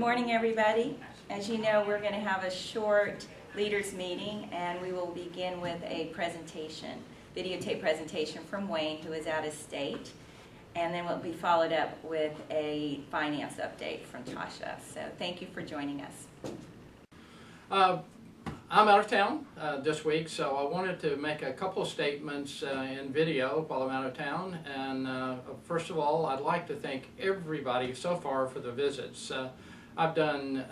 morning, everybody. As you know, we're going to have a short leaders meeting, and we will begin with a presentation, videotape presentation from Wayne, who is out of state, and then we'll be followed up with a finance update from Tasha. So thank you for joining us. I'm out of town this week, so I wanted to make a couple of statements in video while I'm out of town. And first of all, I'd like to thank everybody so far for the visits. I've done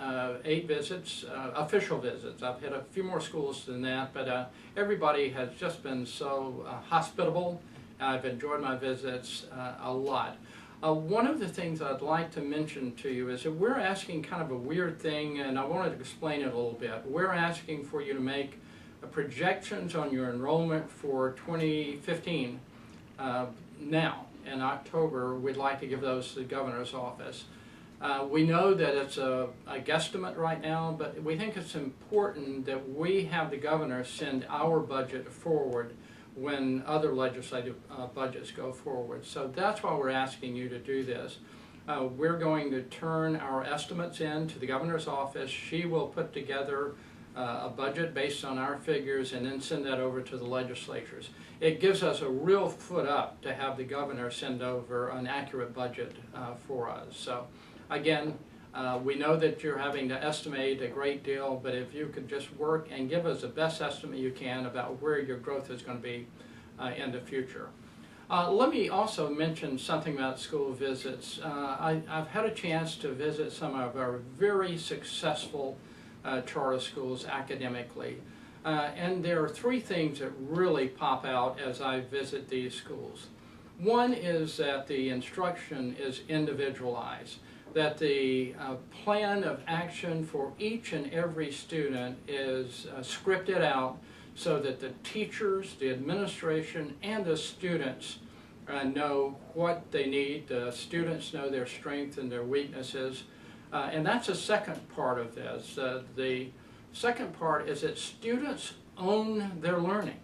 8 visits, official visits. I've hit a few more schools than that, but everybody has just been so hospitable. I've enjoyed my visits a lot. One of the things I'd like to mention to you is that we're asking kind of a weird thing, and I wanted to explain it a little bit. We're asking for you to make projections on your enrollment for 2015 now. In October, we'd like to give those to the governor's office. We know that it's a guesstimate right now, but we think it's important that we have the governor send our budget forward when other legislative budgets go forward. So that's why we're asking you to do this. We're going to turn our estimates in to the governor's office. She will put together a budget based on our figures and then send that over to the legislatures. It gives us a real foot up to have the governor send over an accurate budget for us. So again, we know that you're having to estimate a great deal, but if you could just work and give us the best estimate you can about where your growth is going to be in the future. Let me also mention something about school visits. I've had a chance to visit some of our very successful charter schools academically. And there are 3 things that really pop out as I visit these schools. One is that the instruction is individualized, that the plan of action for each and every student is scripted out so that the teachers, the administration, and the students know what they need. The students know their strengths and their weaknesses. And that's the second part of this. The second part is that students own their learning.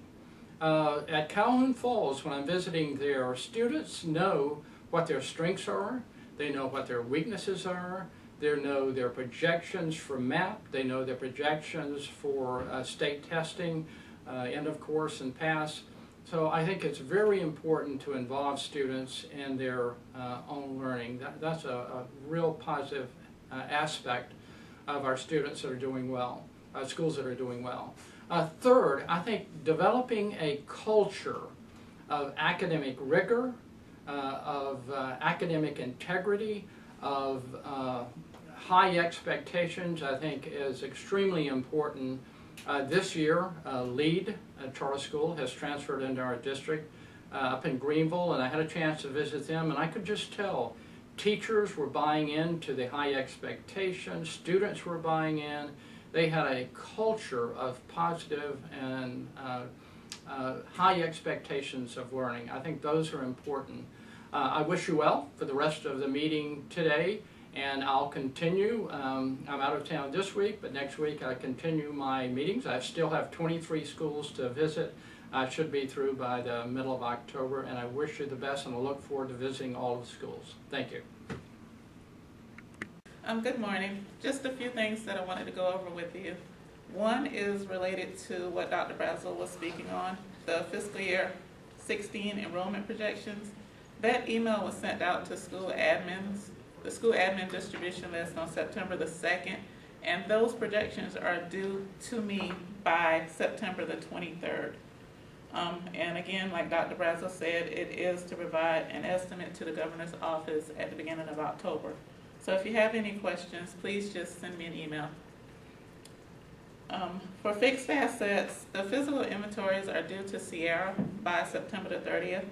At Calhoun Falls, when I'm visiting there, students know what their strengths are. They know what their weaknesses are. They know their projections for MAP. They know their projections for state testing, end of course and pass. So I think it's very important to involve students in their own learning. That's a real positive aspect of our students that are doing well, schools that are doing well. Third, I think developing a culture of academic rigor, of academic integrity, of high expectations, I think is extremely important. This year, LEAD, a charter school, has transferred into our district up in Greenville, and I had a chance to visit them, and I could just tell teachers were buying into the high expectations, students were buying in. They had a culture of positive and high expectations of learning. I think those are important. I wish you well for the rest of the meeting today, and I'll continue. I'm out of town this week, but next week I continue my meetings. I still have 23 schools to visit. I should be through by the middle of October, and I wish you the best, and I look forward to visiting all of the schools. Thank you. Good morning. Just a few things that I wanted to go over with you. One is related to what Dr. Brazel was speaking on, the fiscal year 16 enrollment projections. That email was sent out to school admins, the school admin distribution list on September the 2nd, and those projections are due to me by September the 23rd. And again, like Dr. Brazel said, it is to provide an estimate to the governor's office at the beginning of October. So if you have any questions, please just send me an email. For fixed assets, the physical inventories are due to Sierra by September the 30th.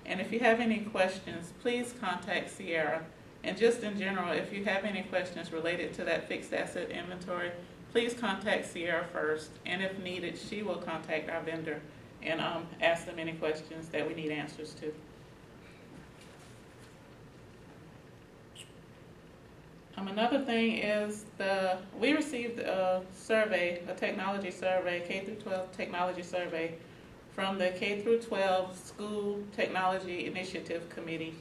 And if you have any questions, please contact Sierra. And just in general, if you have any questions related to that fixed asset inventory, please contact Sierra first. And if needed, she will contact our vendor and ask them any questions that we need answers to. Another thing is we received a survey, a technology survey, K-12 technology survey from the K-12 School Technology Initiative Committee.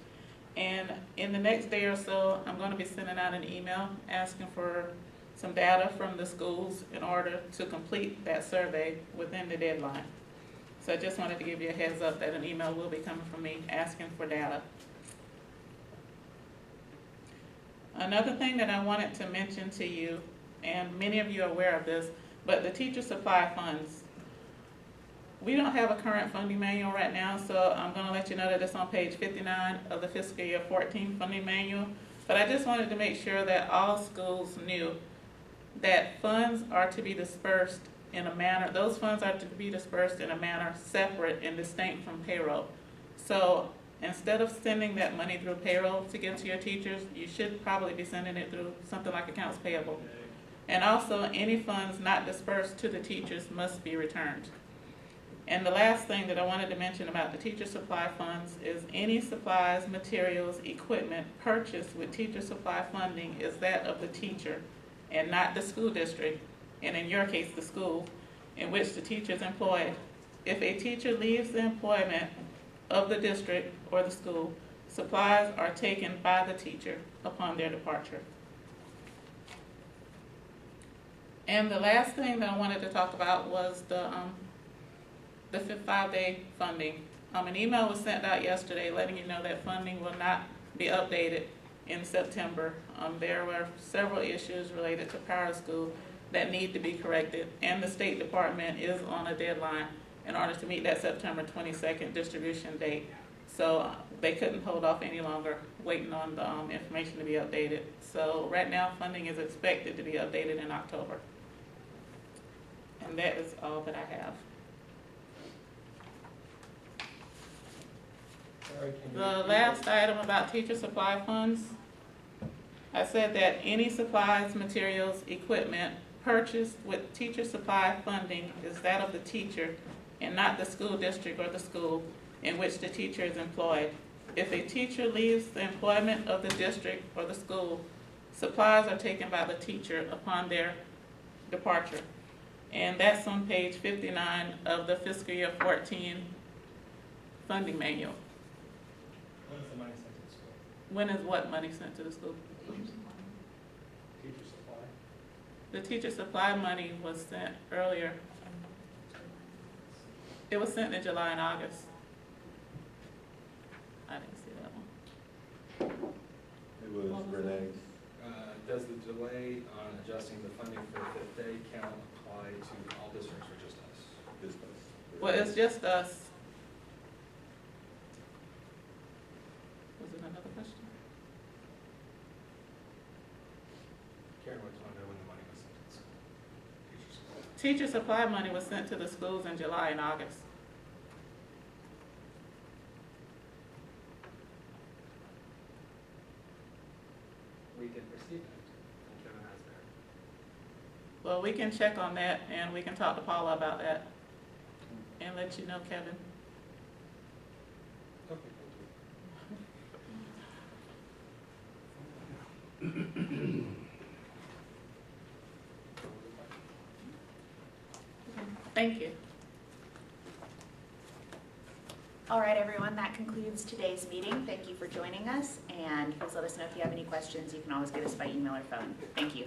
And in the next day or so, I'm going to be sending out an email asking for some data from the schools in order to complete that survey within the deadline. So I just wanted to give you a heads up that an email will be coming from me asking for data. Another thing that I wanted to mention to you, and many of you are aware of this, but the teacher supply funds. We don't have a current funding manual right now, so I'm going to let you know that it's on page 59 of the fiscal year 14 funding manual. But I just wanted to make sure that all schools knew that funds are to be dispersed in a manner, those funds are to be dispersed in a manner separate and distinct from payroll. So instead of sending that money through payroll to give to your teachers, you should probably be sending it through something like accounts payable. And also, any funds not dispersed to the teachers must be returned. And the last thing that I wanted to mention about the teacher supply funds is any supplies, materials, equipment purchased with teacher supply funding is that of the teacher and not the school district, and in your case, the school, in which the teacher is employed. If a teacher leaves the employment of the district or the school, supplies are taken by the teacher upon their departure. And the last thing that I wanted to talk about was the 5-day funding. An email was sent out yesterday letting you know that funding will not be updated in September. There were several issues related to Power School that need to be corrected, and the State Department is on a deadline in order to meet that September 22nd distribution date. So they couldn't hold off any longer waiting on the information to be updated. So right now funding is expected to be updated in October. And that is all that I have. The last item about teacher supply funds, I said that any supplies, materials, equipment purchased with teacher supply funding is that of the teacher and not the school district or the school in which the teacher is employed. If a teacher leaves the employment of the district or the school, supplies are taken by the teacher upon their departure. And that's on page 59 of the fiscal year 14 funding manual. When is the money sent to the school? When is what money sent to the school? Teacher supply? The teacher supply money was sent earlier. It was sent in July and August. I didn't see that one. It was Renee's. Does the delay on adjusting the funding for the 5th day count apply to all districts or just us? Just us. Well, it's just us. Was it another question? Karen, I just want to know when the money was sent to the school. Teacher supply. Teacher supply money was sent to the schools in July and August. We did receive it. Kevin has there. Well, we can check on that and we can talk to Paula about that and let you know, Kevin. Okay, Thank you. All right, everyone, that concludes today's meeting. Thank you for joining us, and please let us know if you have any questions. You can always get us by email or phone. Thank you.